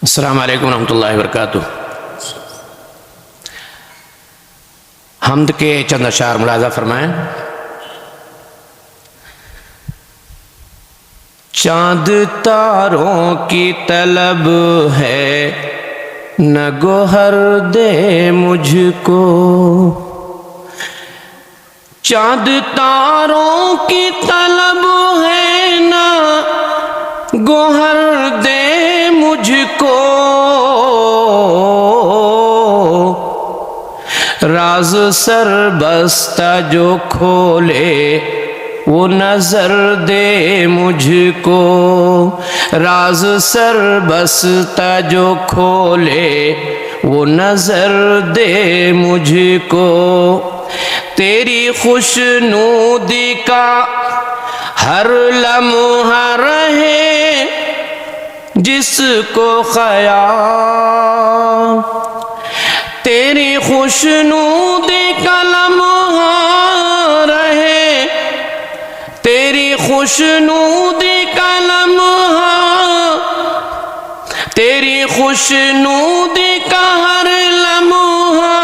السلام علیکم ورحمۃ اللہ وبرکاتہ۔ حمد کے چند اشعار ملاحظہ فرمائیں۔ چاند تاروں کی طلب ہے نہ گوہر دے مجھ کو، چاند تاروں کی طلب ہے نہ گوہر دے مجھ کو، راز سر بستہ جو کھولے وہ نظر دے مجھ کو، راز سر بستہ جو کھولے وہ نظر دے مجھ کو، تیری خوشنودی کا ہر لمحہ رہے جس کو خیال، تیری خوشنودی کا لمحہ رہے، تیری خوشنودی کا لمحہ، تیری خوشنودی کا ہر لمحہ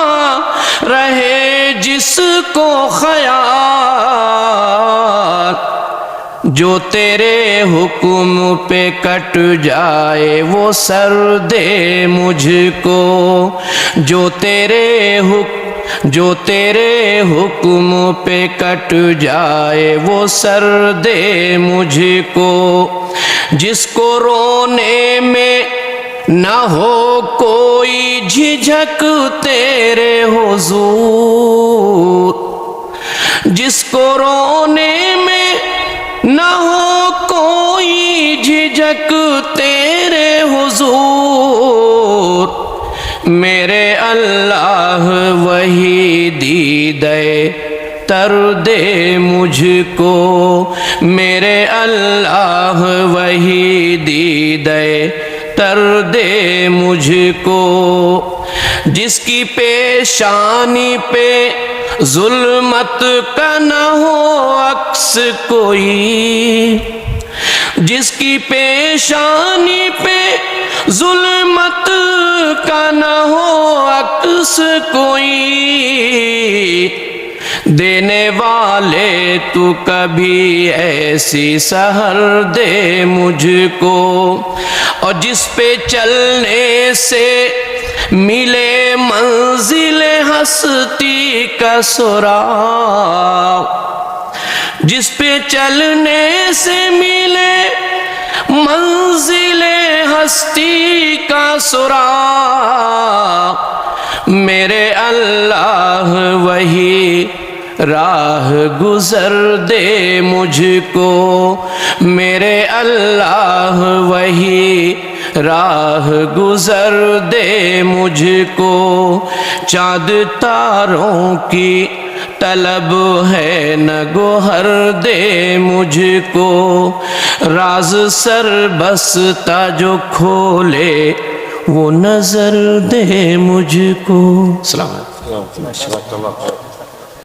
رہے جس کو خیال، جو تیرے حکم پہ کٹ جائے وہ سر دے مجھ کو، جو تیرے حکم پہ کٹ جائے وہ سر دے مجھ کو، جس کو رونے میں نہ ہو کوئی جھجک تیرے حضور، جس کو رونے میں نہ ہو کوئی جھجک تیرے حضور، میرے اللہ وہی دیدے تر دے مجھ کو، میرے اللہ وہی دیدے تر دے مجھ کو، جس کی پیشانی پہ ظلمت کا نہ ہو عکس کوئی، جس کی پیشانی پہ ظلمت کا نہ ہو عکس کوئی، دینے والے تو کبھی ایسی سحر دے مجھ کو، اور جس پہ چلنے سے ملے منزل ہستی کا سراغ، جس پہ چلنے سے ملے منزل ہستی کا سراغ، میرے اللہ وہی راہ گزر دے مجھ کو، میرے اللہ وہی راہ گزر دے مجھ کو، چاند تاروں کی طلب ہے نہ گوہر دے مجھ کو، راز سر بستہ جو کھولے وہ نظر دے مجھ کو۔ السلام علیکم۔